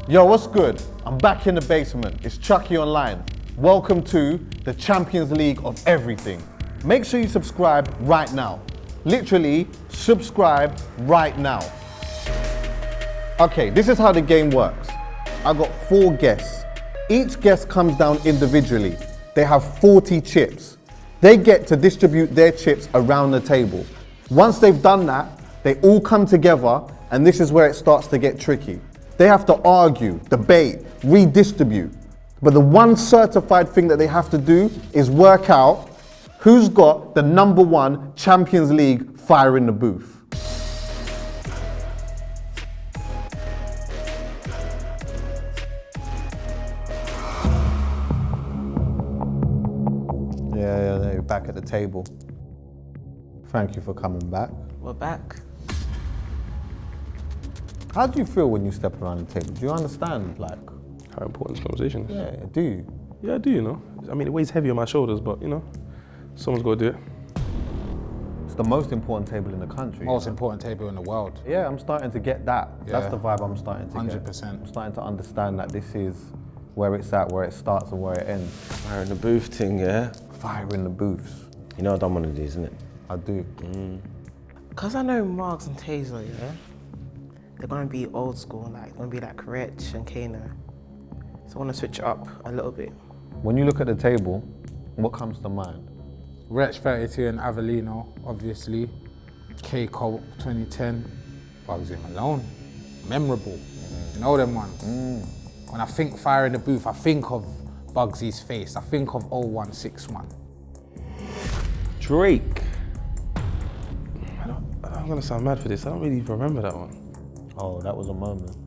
Yo, what's good? I'm back in the basement. It's Chuckie Online. Welcome to the Champions League of everything. Make sure you subscribe right now. Literally, subscribe right now. Okay, this is how the game works. I got 4 guests. Each guest comes down individually. They have 40 chips. They get to distribute their chips around the table. Once they've done that, they all come together, and this is where it starts to get tricky. They have to argue, debate, redistribute. But the one certified thing that they have to do is work out who's got the #1 Champions League fire in the booth. Yeah, you're back at the table. Thank you for coming back. We're back. How do you feel when you step around the table? Do you understand, like? How important this conversation is? Yeah, do you? Yeah, I do, you know. I mean, it weighs heavy on my shoulders, but, you know, someone's got to do it. It's the most important table in the country. Most important table in the world. Yeah, I'm starting to get that. Yeah. That's the vibe I'm starting to 100%. get. I'm starting to understand that this is where it's at, where it starts and where it ends. Fire in the booth thing, yeah? Fire in the booths. You know I've done one of these, isn't it? I do. Because I know Margs and Tazer, yeah? They're going to be old school, like, going to be like Rich and Kano. So I want to switch it up a little bit. When you look at the table, what comes to mind? Wretch 32 and Avellino, obviously. K Colt 2010. Bugsy Malone. Memorable. You know them ones. When I think fire in the booth, I think of Bugsy's face. I think of 0161. Drake. I'm going to sound mad for this. I don't really even remember that one. Oh, that was a moment.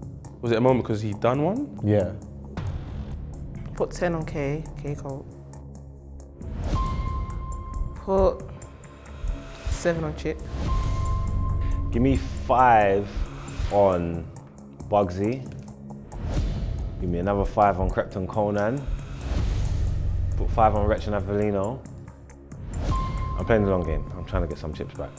Was it a moment because he done one? Yeah. Put 10 on K Colt. Put 7 on Chip. Give me 5 on Bugsy. Give me another 5 on Krypton Conan. Put 5 on Wretch and Avellino. I'm playing the long game. I'm trying to get some chips back.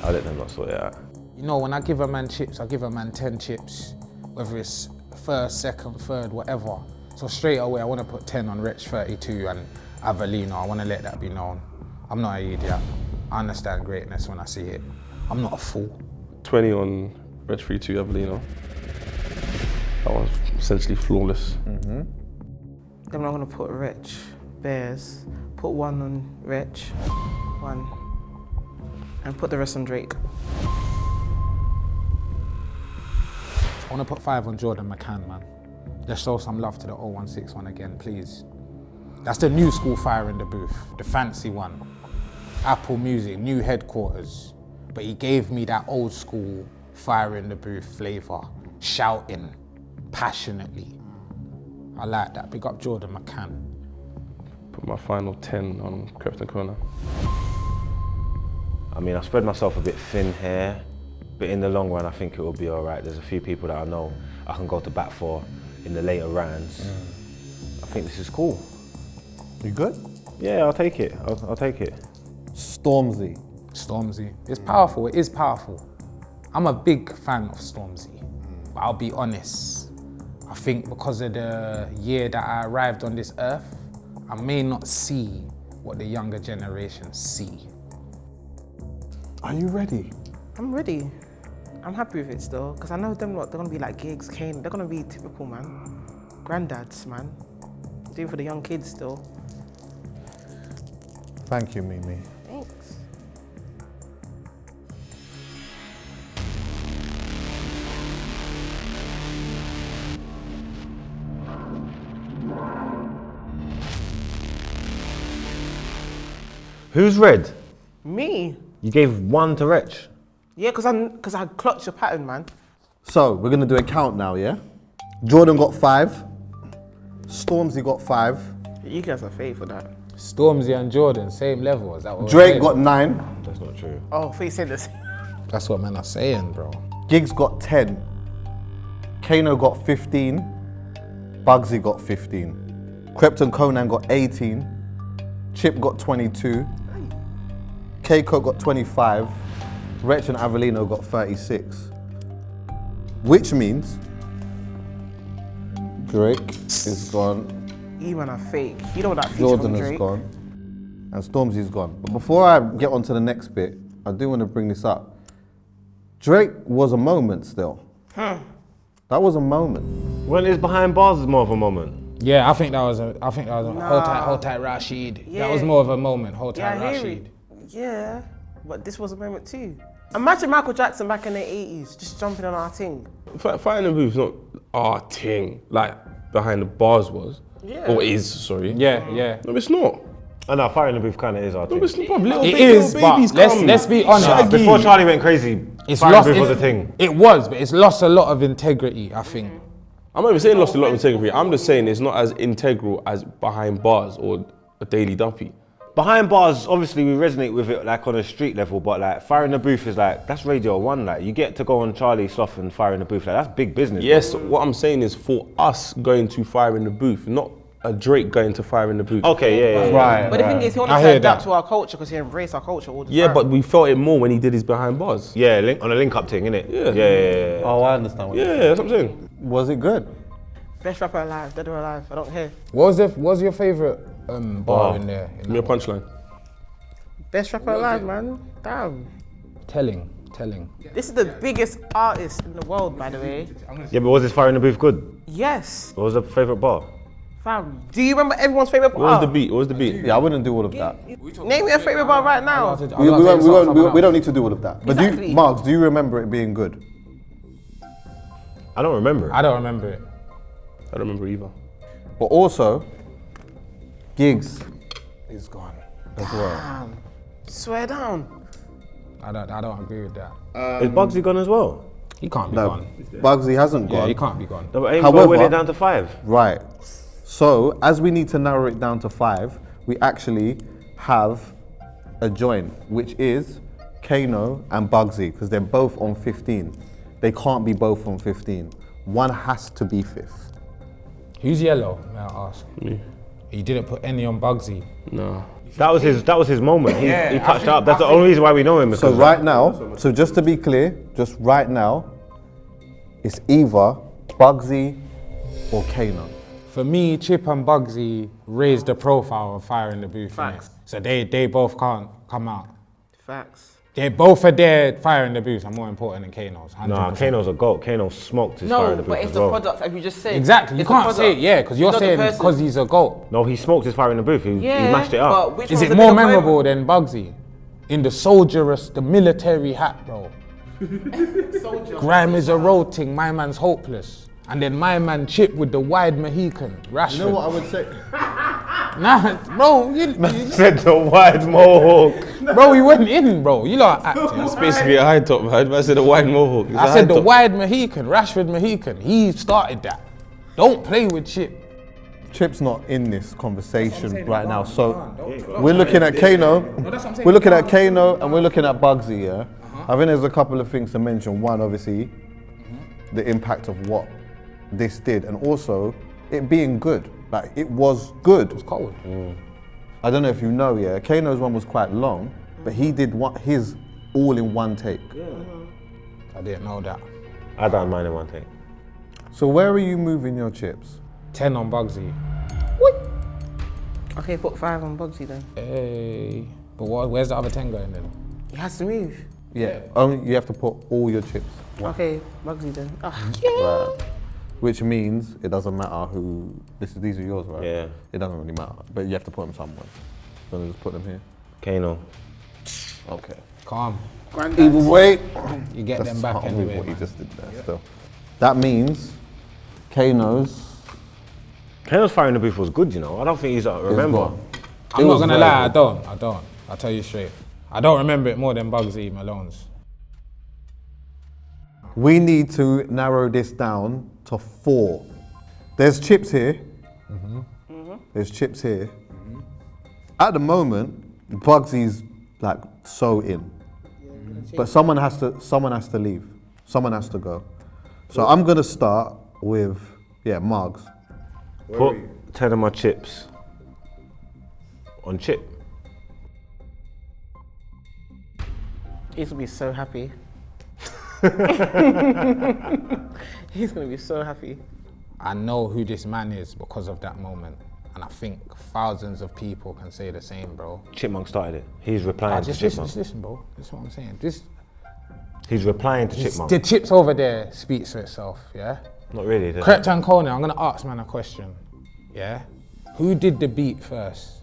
I'll let them not sort it out. You know, when I give a man chips, I give a man 10 chips, whether it's first, second, third, whatever. So straight away, I want to put 10 on Wretch 32 and Avellino. I want to let that be known. I'm not an idiot. I understand greatness when I see it. I'm not a fool. 20 on Red 3-2 Avellino. That one's essentially flawless. Then I'm going to put Rich, Bears. Put 1 on Rich, 1. And put the rest on Drake. I want to put 5 on Jordan McCann, man. Let's show some love to the 0161 again, please. That's the new school fire in the booth, the fancy one. Apple Music, new headquarters. But he gave me that old school fire in the booth flavor, shouting passionately. I like that. Big up Jordan McCann. Put my final 10 on Krypton Conan. I mean, I've spread myself a bit thin here, but in the long run, I think it will be all right. There's a few people that I know I can go to bat for in the later rounds. I think this is cool. You good? Yeah, I'll take it. I'll take it. Stormzy. Stormzy. It's powerful, it is powerful. I'm a big fan of Stormzy, but I'll be honest. I think because of the year that I arrived on this earth, I may not see what the younger generation see. Are you ready? I'm ready. I'm happy with it still, because I know them lot, they're going to be like Giggs, Kane. They're going to be typical, man. Granddads, man. Do it for the young kids still. Thank you, Mimi. Thanks. Who's red? Me? You gave 1 to Wretch. Yeah, because I clocked your pattern, man. So, we're going to do a count now, yeah? Jordan got 5. Stormzy got 5. You guys are fake for that. Stormzy and Jordan, same level, is that what Drake we're got saying? 9. That's not true. Oh, Faye said this. That's what men are saying, bro. Giggs got 10. Kano got 15. Bugsy got 15. Krypton Conan got 18. Chip got 22. Keiko got 25. Wretch and Avellino got 36. Which means Drake is gone. You man are fake. You know what that feature Jordan from is Drake. gone. And Stormzy's gone. But before I get on to the next bit, I do want to bring this up. Drake was a moment still. That was a moment. When is behind bars is more of a moment. Yeah, I think that was a hold tight Rashid. Yeah. That was more of a moment, hold tight I hear Rashid. it. Yeah, but this was a moment too. Imagine Michael Jackson back in the 80s, just jumping on our thing. Fire in the booth's not our thing, like behind the bars was. Yeah. Or is, sorry. Yeah, yeah. No, it's not. I know, Fire in the Booth kind of is our No, thing. it's not. Little It baby, is, little but babies let's come. be honest. Nah, before Charlie went crazy, It's Fire in lost. the Booth was a thing. It was, but it's lost a lot of integrity, I think. I'm not even saying lost a lot of integrity. I'm just saying it's not as integral as behind bars or a Daily Duppy. Behind bars, obviously we resonate with it like on a street level, but like Fire in the Booth is like, that's Radio 1, like you get to go on Charlie Sloth and Fire in the Booth, like that's big business. Yes, what I'm saying is for us going to Fire in the Booth, not a Drake going to Fire in the Booth. Okay, yeah. Right. But the thing is, he wanted I to hear adapt that. to our culture because he embraced our culture all the Yeah, time. but we felt it more when he did his behind bars. Yeah, on a link up thing, innit? Yeah. Yeah. Oh, I understand what you're Yeah, that's what I'm saying. saying. Was it good? Best rapper alive, dead or alive, I don't care. What was your favourite bar in there? Give me a punchline. Best rapper alive, man. Damn. Telling. This is the biggest artist in the world, by the way. Yeah, but was this Fire in the Booth good? Yes, What was the favourite bar? fam. Do you remember everyone's favorite bar? What was the beat? What was the beat? Yeah, I wouldn't do all of that. Name your favorite bar right now. We don't need to do all of that. But Exactly. Margs, do you remember it being good? I don't remember. I don't remember it. I don't remember either. But also, Gigs It's gone. as well. Damn. Swear down. I don't agree with that. Is Bugsy gone as well? He can't be No, gone. Bugsy hasn't Yeah, gone. he can't be gone. No, but ain't However- with it down to 5. Right. So, as we need to narrow it down to 5, we actually have a joint, which is Kano and Bugsy, because they're both on 15. They can't be both on 15. One has to be 5th. Who's yellow? May I ask? Me. He didn't put any on Bugsy. No. That was his moment. He Yeah, touched I up. That's the think- only reason why we know him. So because right now, so just to be clear, just right now, it's either Bugsy or Kano. For me, Chip and Bugsy raised the profile of Fire in the Booth. innit? Facts. So they both can't come out. Facts. They both are there. Fire in the Booth are more important than Kano's. 100%. Nah, Kano's a goat. Kano smoked his Fire in No, the Booth but it's as the well. product, as you just said. Exactly. You It's the can't say product. it, yeah, because you're Not the saying person. because he's a GOAT. No, he smoked his Fire in the Booth. He mashed it up. But which Is one's it the more bigger memorable moment? than Bugsy? In the soldierous, the military hat, bro. Grime is a road thing, my man's hopeless. And then my man Chip with the wide Mohican, Rashford. You know what I would say? Nah, bro, you Said the wide mohawk. bro, he went in, bro. You lot are acting. It's basically a high top, man. I said a wide mohawk. It's a I high said the top. wide Mohican, Rashford Mohican. He started that. Don't play with Chip. Chip's not in this conversation right now, so we're looking at Kano. We're looking at Kano and we're looking at Bugsy. Yeah, I think there's a couple of things to mention. One, obviously, the impact of what this did, and also it being good. Like it was good. It's cold. I don't know if you know, yeah. Kano's one was quite long, but he did his all in one take. I didn't know that. I don't mind in one take. So where are you moving your chips? 10 on Bugsy. Okay, put 5 on Bugsy then. Hey. But where's the other 10 going then? He has to move. Yeah, only you have to put all your chips. Okay, Bugsy then. Right. Which means it doesn't matter who. These are yours, right? Yeah. It doesn't really matter, but you have to put them somewhere. So just put them here. Kano. Okay. Calm. Either way, You get them back can't believe anyway. what you man. just did there. Still, that means Kano's. Kano's Fire in the Booth was good, you know. I don't think he's remember. gone. I'm It not was gonna very lie, good. I don't. I'll tell you straight. I don't remember it more than Bugsy Malone's. We need to narrow this down to 4. There's chips here. There's chips here. At the moment, Bugsy's like so in. But someone has to leave. Someone has to go. So I'm gonna start with Margs. Put 10 of my chips on Chip. He's gonna be so happy. He's gonna be so happy. I know who this man is because of that moment. And I think thousands of people can say the same, bro. Chipmunk started it. He's replying to Just Chipmunk. listen, bro. That's what I'm saying. He's replying to Chipmunk. The chips over there speaks for itself, yeah? Not really. Correct and Conan, I'm gonna ask man a question, yeah? Who did the beat first?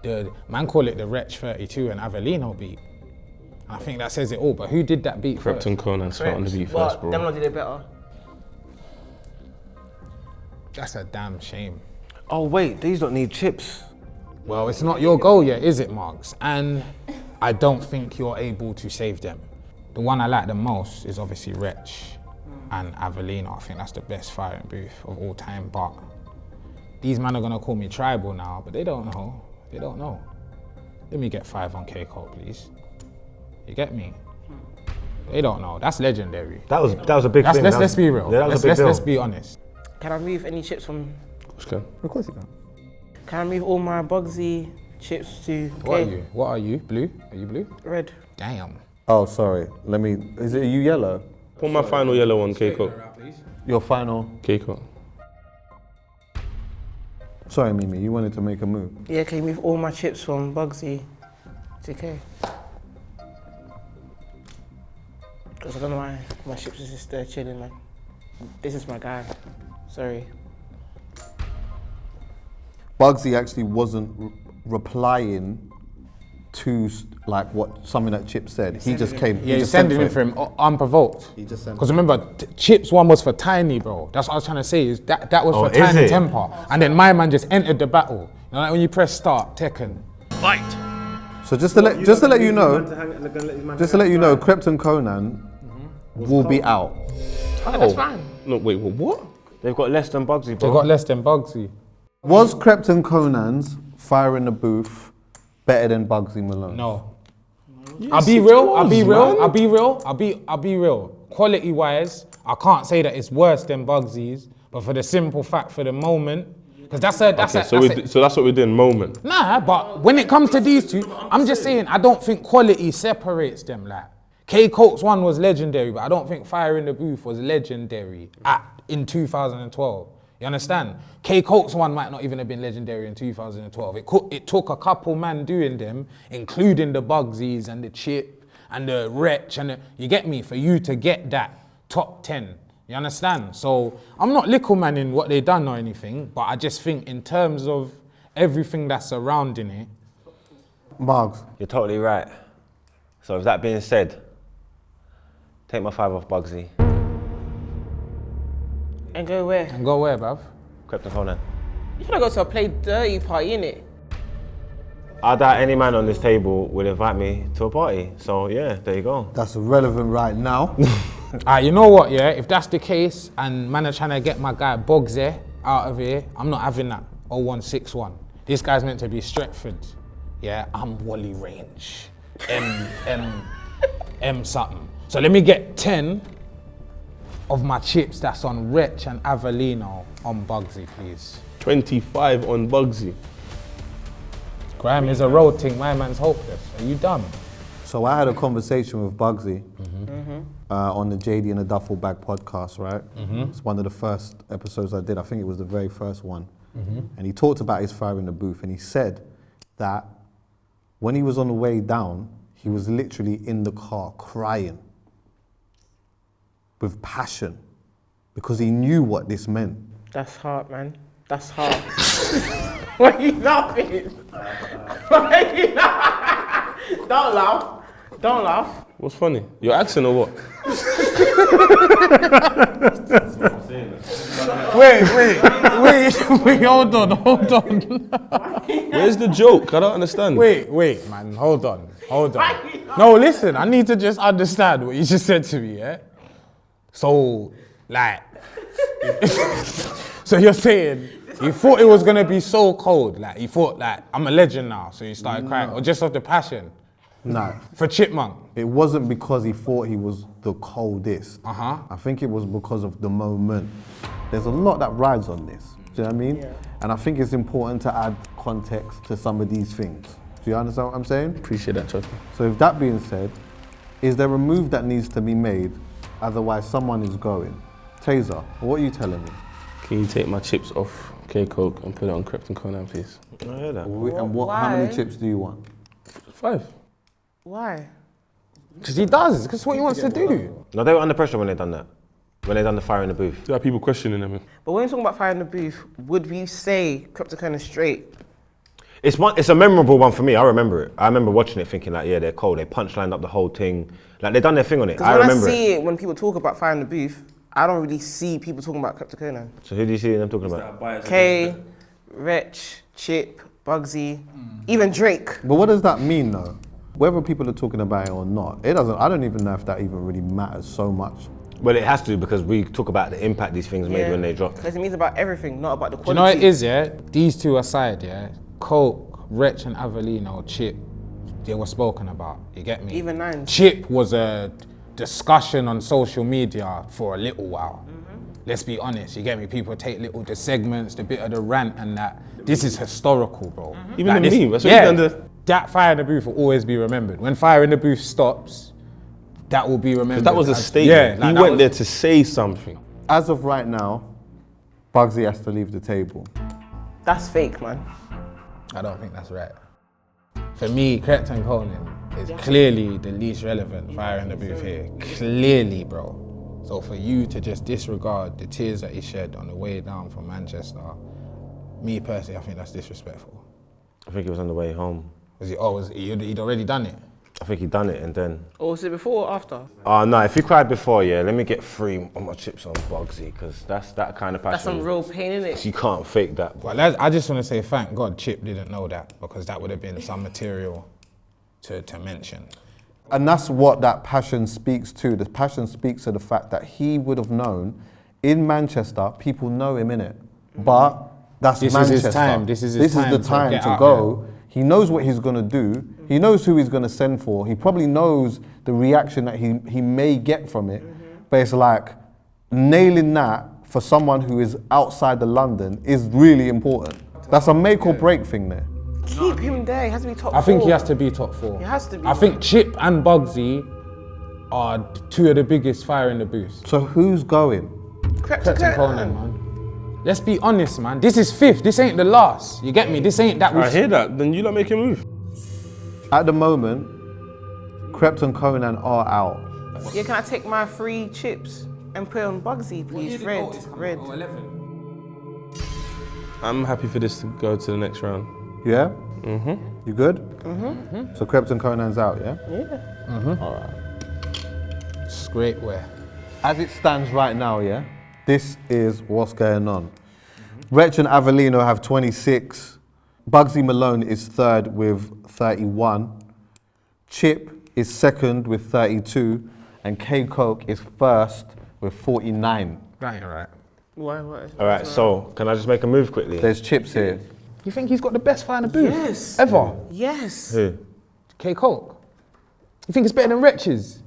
The man call it the Wretch 32 and Avellino beat. I think that says it all, but who did that beat first? Krypton Conan starting the beat first, bro. Them lot did it better. That's a damn shame. Oh wait, these don't need chips. Well, it's not your goal yet, is it, Margs? And I don't think you're able to save them. The one I like the most is obviously Wretch and Avellino. I think that's the best firing booth of all time, but these men are gonna call me tribal now, but they don't know. They don't know. Let me get 5 on K-Cole, please. You get me? They don't know. That's legendary. That was a big thing. Let's be real. Yeah, that was a big deal. Let's be honest. Can I remove any chips from? Of course you can. Can I remove all my Bugsy chips to? What are you? What are you? Blue? Are you blue? Red. Damn. Oh, sorry. Is it you yellow? Put my final yellow on Keiko. Your final. Keiko. Sorry, Mimi, you wanted to make a move. Yeah, can you move all my chips from Bugsy to K? Because I don't know why my chips is just there chilling, man. This is my guy. Sorry. Bugsy actually wasn't replying to like something that Chip said. He just came. Yeah, he he's just sent sending it for him unprovoked. He just sent Because remember, Chip's one was for Tiny, bro. That's what I was trying to say. Is that was Oh, for is Tiny it? Temper, and then my man just entered the battle. You know, like when you press start, Tekken. So just to let you know, Krypton Conan will be out. Oh, that's fine. No, wait, what? They've got less than Bugsy, bro. They got less than Bugsy. Was Krypton Conan's Fire in the Booth better than Bugsy Malone? No. Yes, I'll be it real. was, I'll be man. real. I'll be real. Quality wise, I can't say that it's worse than Bugsy's, but for the simple fact, for the moment, because that's So that's what we're doing, moment. Nah, but when it comes to these two, I'm just saying I don't think quality separates them. Like K-Coke's one was legendary, but I don't think Fire in the Booth was legendary in 2012. You understand? K-Coke's one might not even have been legendary in 2012. It took a couple man doing them, including the Bugsies and the Chip and the Wretch you get me, for you to get that top 10. You understand? So I'm not little man in what they done or anything, but I just think in terms of everything that's surrounding it. Margs. You're totally right. So with that being said, take my 5 off Bugsy. And go where? And go where, bruv? Krypton Conan. You gotta go to a play dirty party, innit? I doubt any man on this table would invite me to a party. So yeah, there you go. That's relevant right now. You know what, yeah? If that's the case, and man are trying to get my guy Bugsy out of here, I'm not having that 0161. This guy's meant to be Stretford. Yeah, I'm Wally Range. M something. So let me get 10 of my chips that's on Wretch and Avellino on Bugsy, please. 25 on Bugsy. Graham is a road thing, my man's hopeless. Are you dumb? So I had a conversation with Bugsy on the JD and the Duffel Bag podcast, right? It's one of the first episodes I did. I think it was the very first one. And he talked about his Fire in the Booth, and he said that when he was on the way down, he was literally in the car crying with passion because he knew what this meant. That's hard, man. That's hard. Why are you laughing? Why are you laughing? Don't laugh. Don't laugh. What's funny? Your accent or what? Wait, hold on. Where's the joke? I don't understand. Wait, man, hold on. No, listen, I need to just understand what you just said to me, yeah? So, like, so you're saying you thought it was gonna be so cold, like, you thought, like, I'm a legend now, so you started crying, or just off the passion? No. For Chipmunk? It wasn't because he thought he was the coldest. Uh-huh. I think it was because of the moment. There's a lot that rides on this. Do you know what I mean? Yeah. And I think it's important to add context to some of these things. Do you understand what I'm saying? Appreciate that, Chuckie. So with that being said, is there a move that needs to be made? Otherwise someone is going. Tazer, what are you telling me? Can you take my chips off K-Coke and put it on Krypton Conan, please? I hear that. And what? How many Why? chips do you want? 5. Why? Because he does, because what he wants to do. No, they were under pressure when they done that. When they done the fire in the booth. There are people questioning them. But when we're talking about fire in the booth, would we say Krypton Conan straight? It's a memorable one for me. I remember it. I remember watching it thinking like, yeah, they're cold. They punchlined up the whole thing. Like they done their thing on it. I Because when I remember see it, when people talk about fire in the booth, I don't really see people talking about Krypton Conan. So who do you see them talking about? Kay, Wretch, Chip, Bugsy, even Drake. But what does that mean though? Whether people are talking about it or not, it doesn't. I don't even know if that even really matters so much. Well, it has to because we talk about the impact these things made when they drop. Because it means about everything, not about the Do you quality. know what it is, yeah? These two aside, yeah? Coke, Wretch and Avellino, Chip, they were spoken about, you get me? Even Nines. Chip was a discussion on social media for a little while. Let's be honest, you get me? People take the segments, the bit of the rant and that. This is historical, bro. Even Like the this- meme, that's what yeah, you done that fire in the booth will always be remembered. When fire in the booth stops, that will be remembered. That was a as- statement. Yeah, like he that went was- there to say something. As of right now, Bugsy has to leave the table. That's fake, man. I don't think that's right. For me, Krypton Conan is clearly the least relevant fire in the booth here. Clearly, bro. So for you to just disregard the tears that he shed on the way down from Manchester, me personally, I think that's disrespectful. I think it was on the way home. He'd already done it? I think he done it and then. Or was it before or after? Oh no, if he cried before, yeah, let me get 3 of my chips on Bugsy because that's that kind of passion. That's some real pain in it. You can't fake that. Well, I just want to say thank God Chip didn't know that because that would have been some material to mention. And that's what that passion speaks to. The passion speaks to the fact that he would have known in Manchester, people know him in it. But that's This is Manchester. his time. This is his time the to time get to out go. He knows what he's gonna do. He knows who he's gonna send for. He probably knows the reaction that he may get from it. But it's like nailing that for someone who is outside of London is really important. That's a make or break thing there. Keep him there. He has to be top I think he four. has to be top 4. He has to be. I think Chip and Bugsy are 2 of the biggest fire in the booth. So who's going? Krypton Conan, man. Let's be honest, man. This is 5th. This ain't the last. You get me? This ain't that. I hear that. Then you don't make him move. At the moment, Krypton Conan are out. Yeah, can I take my 3 chips and put it on Bugsy, please? Red. I'm happy for this to go to the next round. Yeah? You good? So Krypton Conan's out, yeah? It's great wear. As it stands right now, yeah, this is what's going on. Wretch and Avellino have 26. Bugsy Malone is 3rd with 31. Chip is 2nd with 32. And K-Coke is 1st with 49. That ain't right. Why? All right, so can I just make a move quickly? There's chips here. You think he's got the best fire in the booth? Yes. Ever? Yes. Who? K-Coke. You think it's better than Wretches?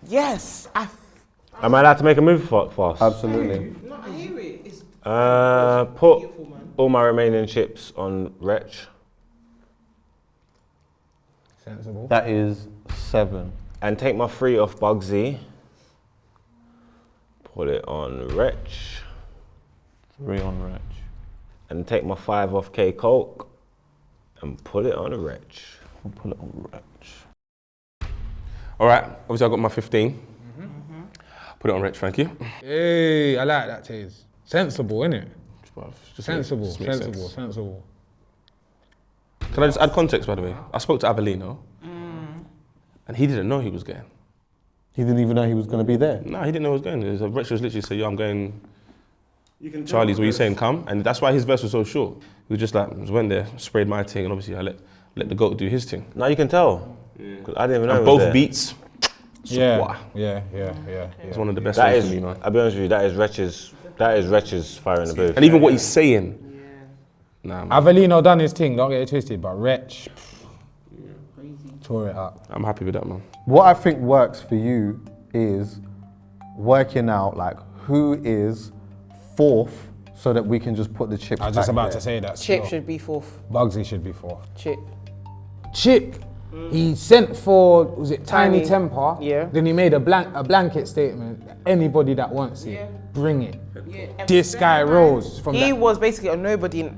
Yes. Am I allowed to make a move fast? Absolutely. No, I hear it. It's Put all my remaining chips on Wretch. Sensible. That is 7. And take my 3 off Bugsy. Put it on Wretch. 3 on Wretch. And take my 5 off K-Coke. And put it on a Wretch. I'll put it on Wretch. All right, obviously I got my 15. Put it on Rich, thank you. Hey, I like that, Taze. Sensible, innit? Just Sensible, just makes sensible, sense. sensible. Can I just add context, by the way? I spoke to Avellino, and he didn't know he was going. He didn't even know he was going to be there. No, he didn't know he was going. Rich was literally saying, yo, I'm going. Charlie's, what you saying, come? And that's why his verse was so short. He was just like, just went there, sprayed my thing, and obviously I let the goat do his thing. Now you can tell. 'Cause I didn't even know And it was both there. beats, Yeah. it's one of the best That ones is, for me, man. I'll be honest with you, that is Wretch's fire in the booth. And even what he's saying, nah, man, Avellino done his thing, don't get it twisted, but Wretch tore it up. I'm happy with that, man. What I think works for you is working out like who is 4th so that we can just put the chips I was just back about there. Chip to say that. still. should be 4th. Bugsy should be 4th. Chip. Chip, He sent for, was it Tiny Tiny. Temper? Yeah. Then he made a blanket statement. Anybody that wants it, bring it. Yeah. This guy rose from He that. was basically a nobody.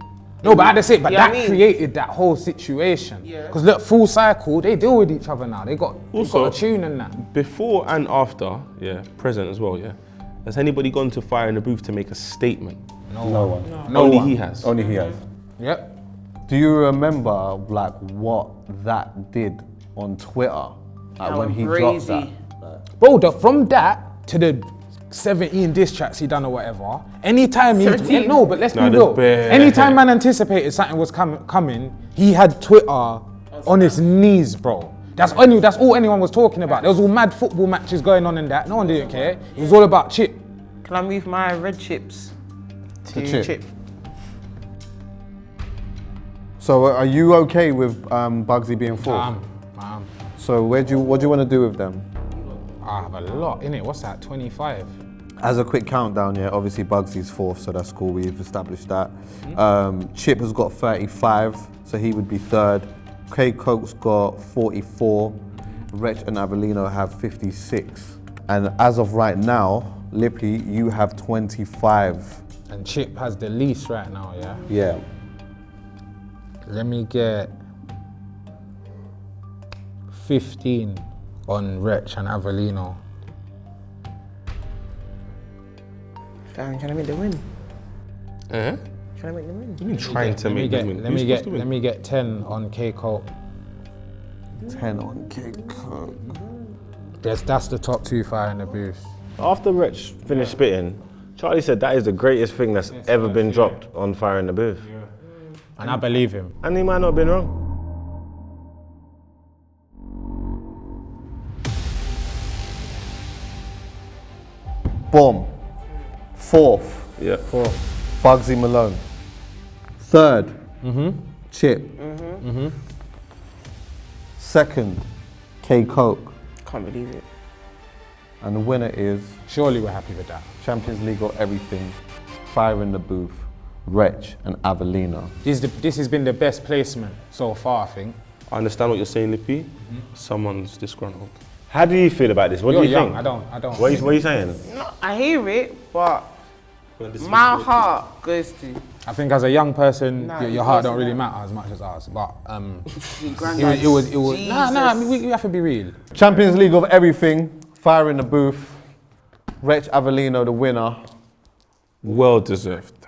No, but I just say, but You know that what I mean? created that whole situation. Yeah. Because look, Full Cycle, they deal with each other now. They got Also- a tune and that. Before and after, present as well, has anybody gone to Fire in the Booth to make a statement? No one. No Only one. he has. Only he has. Yep. Do you remember like what that did on Twitter? Like That when went he dropped crazy. that? Bro, from that to the 17 diss tracks he done or whatever, anytime he, 17? no, but let's Nah, be there's real. bare. Anytime man anticipated something was coming, he had Twitter on his knees, bro. That's all anyone was talking about. There was all mad football matches going on in that. No one didn't care. It was all about Chip. Can I move my red chips to Chip. chip? So are you okay with Bugsy being fourth? So what do you want to do with them? I have a lot in it. What's that? 25. As a quick countdown, obviously Bugsy's fourth, so that's cool, we've established that. Chip has got 35, so he would be third. K Coke's got 44, Wretch and Avellino have 56. And as of right now, Lippy, you have 25. And Chip has the least right now, yeah? Yeah. Let me get 15 on Wretch and Avellino. Damn, can I make the win? Eh? Can I make the win? You mean trying to make them win? Let Who's me supposed to win? let me get 10 on K Coke. 10 on K Coke. That's the top two Fire in the Booth. After Rich finished spitting, Charlie said that is the greatest thing that's ever been dropped on Fire in the Booth. And I believe him. And he might not have been wrong. Boom. Fourth, Yeah. Bugsy Malone. Third, Chip. Second, K Coke. Can't believe it. And the winner is Surely we're happy with that. Champions League of everything, Fire in the Booth, Wretch and Avellino. This has been the best placement so far, I think. I understand what you're saying, Lippy. Someone's disgruntled. How do you feel about this? What You're do you young, think? I don't. What are you saying? No, I hear it, but my heart goes to I think as a young person, Nah, your it heart don't goes really to matter as much as ours. But granddad. it was nah, Jesus. we have to be real. Champions League of everything, Fire in the Booth, Wretch Avellino the winner. Well deserved.